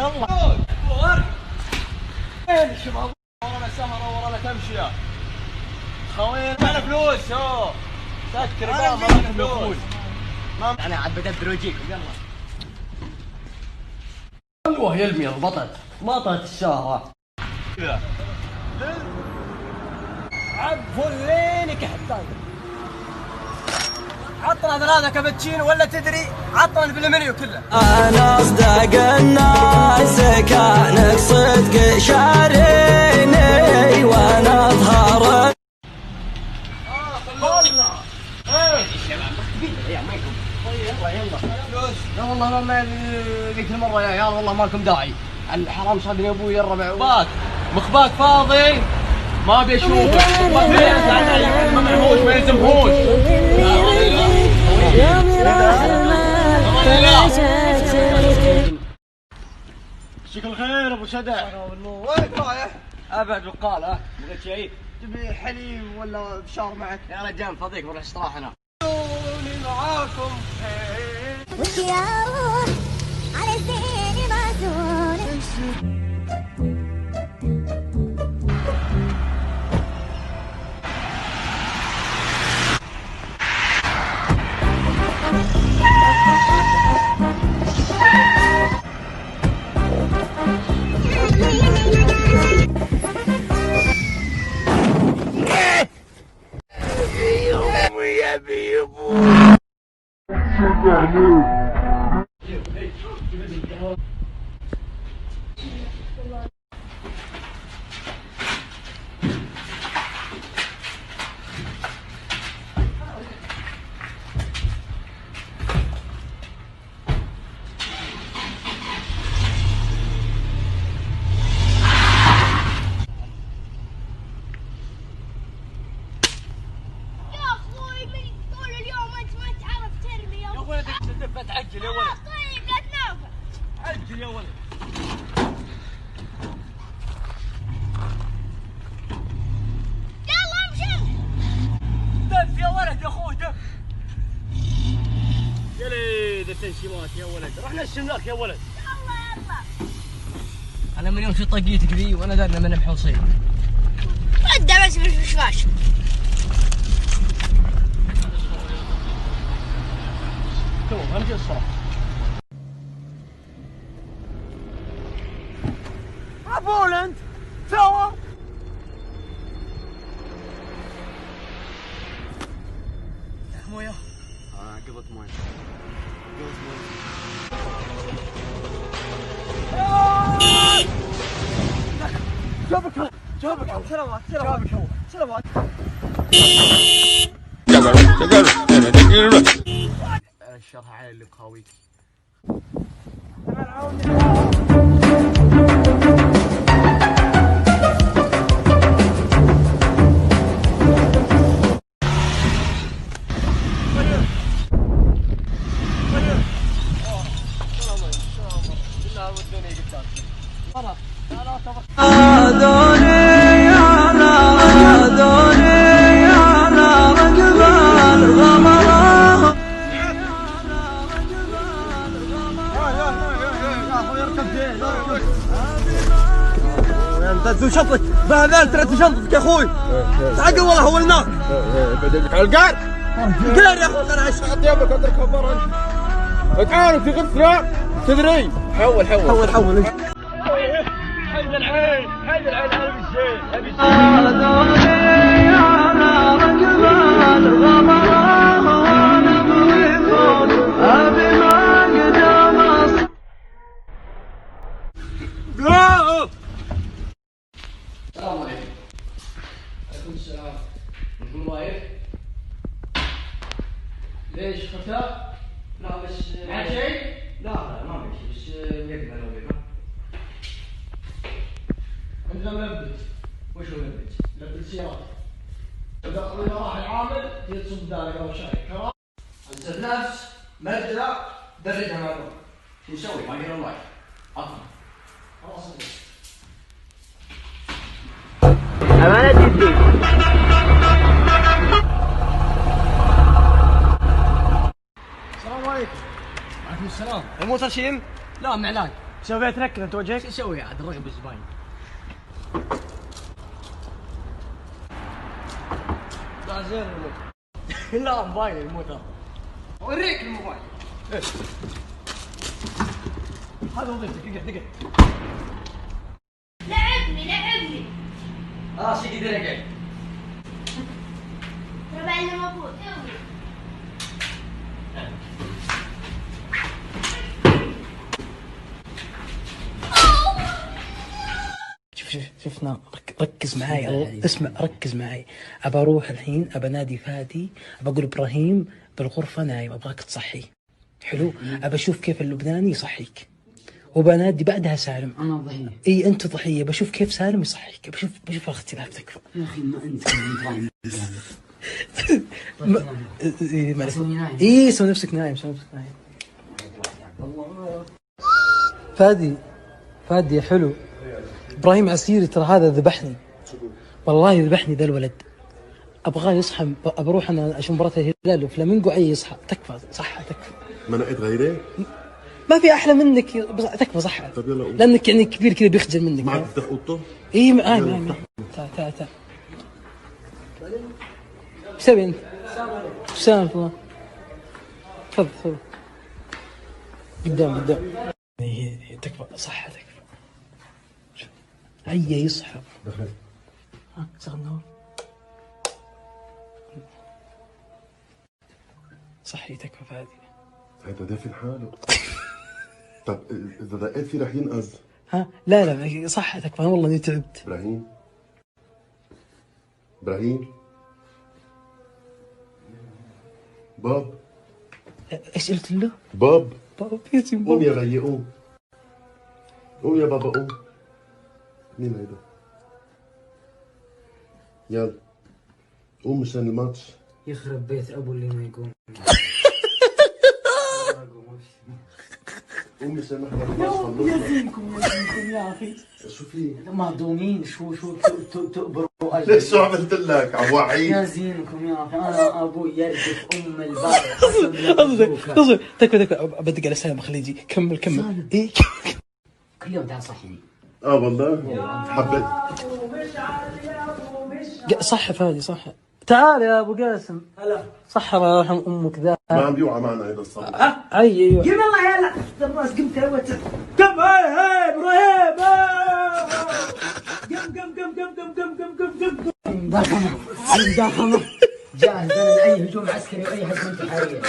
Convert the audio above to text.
يلا وين الشباب؟ ورانا سهرة ورانا تمشية خوينا معنا فلوس. سكر بابا معنا فلوس. انا عاد بدأت بروجيكم يلا. ايوه يا المية بطت الشهرة كذا. عفوا لينك حطان عطنا 3 كابتشينو ولا تدري عطنا بالمنيو كله. انا اصدق الناس كانك صدق شاريني وانا اظهر لا والله ما ذيك المره يا عيال والله ما لكم داعي. الحرام صادني ابوي الربع مخباك فاضي ما بيشوفك. ما معهوش ما يلزمهوش. شكل الخير ابو سدع. وين رايح؟ ابعد وقال بغيت شيء تبي حليب ولا فشار معك؟ يا رجال فضيك بروح استراحة انا. معاكم وش يا روح على الزين معزول. عجل يا ولد. طيب لا تنافع. عجل يا ولد. يلا امشي. دف يا ولد يا اخوي دف. يا ليد التنشيمات يا ولد. رحنا الشملاك يا ولد. يلا. انا من يوم شو طقيتك ذي وانا دارنا من بحوصين. ودع بس بالفشفاش. تو همشي الصراحة. عبول انت توا مويه. قبط مويه. جابك الله سلامات سلامات. الشرح على اللي بخاويك. انت شنطتك بهذا ترى شنطتك يا اخوي. تعال والله هولناك. القار القار يا اخوي انا عشان طيبك اتركها برا. تعال في غفله تدري. حول حيد العين هذا بالزين السلام عليكم. عليكم السلام. نقول وايد. ليش ختار؟ لا بس معك شيء؟ لا ما معي شيء بس نقدر نوقف. عندنا ملبس. وش هو ملبس؟ ملبس سيارات. إذا راح العامل تصب دارك أو شيء. كرام. أنزل نفس مردلة دردها مع الروح. شو نسوي؟ باقي له اللايف. أطلع. خلاص أمانة جدي. السلام عليكم. وعليكم السلام. الموتر شيم؟ لا معلاق. سوي تركز انت وجهك. شو اسوي عاد الرغب الزباين؟ لا زين الموت. لا موبايل الموت. اوريك الموبايل. هذا وظيفتك. اقعد. لعبني. خلاص يقدر يقعد. تبع اللي المفروض شفنا. ركز معاي اسمع ركز معاي. ابى اروح الحين ابى انادي فادي ابى اقول ابراهيم بالغرفه نايم ابغاك تصحيه. حلو. ابى اشوف كيف اللبناني يصحيك وبنادي بعدها سالم. انا ضحيه. اي انت ضحيه. بشوف كيف سالم يصحيك. بشوف الاختلاف تكفى. يا اخي ما انت نايم. اي سوي نفسك نايم. فادي يا حلو. ابراهيم عسيري ترى هذا ذبحني والله ذبحني ذا الولد. ابغاه يصحى. ابى اروح انا اشوف مباراه الهلال وفلامينغو. عي يصحى. تكفى صح تكفى. ما لقيت غيره؟ ما في احلى منك. تكفى صح. طب يلا قوم. لانك يعني كبير كذا بيخجل منك. معك تفتح اوضته؟ اي معي. تعال ايش تبي انت؟ سلام الله. تفضل قدام. هي تكفى صح تكفى. هيا يصحى. دخل. شغل النور. صحي تكفى فادي. هذا دافن حاله. طب اذا دقيت فيه رح ينقذ. ها لا صح تكفى والله اني تعبت. ابراهيم باب. ايش قلت له؟ باب ياسين قوم باب. يا غي قوم يا بابا قوم. مين هيدا؟ يلا قوم مشان الماتش. يخرب بيت ابو اللي ما يقوم. قوم مشان نحضر الماتش. يا زينكم يا اخي. شو في؟ مهضومين شو تقبروا ليش شو عملت لك؟ عم وعيك. يا زينكم يا اخي. انا ابوي يرجف ام البارح. اصبر تكفى بدق على سالم خليه يجي. كمل اي كل يوم تعال صحيني. والله حبيت. صح فادي صح. تعال يا ابو قاسم. هلا صح الله يرحم امك ذا. ما عم بيوعى معنا هذا الصبر. ايوه قم الله يلا. الراس قمت قم ابراهيم. قم. مداخمة. جاهز انا لاي هجوم عسكري واي هجمه انتحاريه.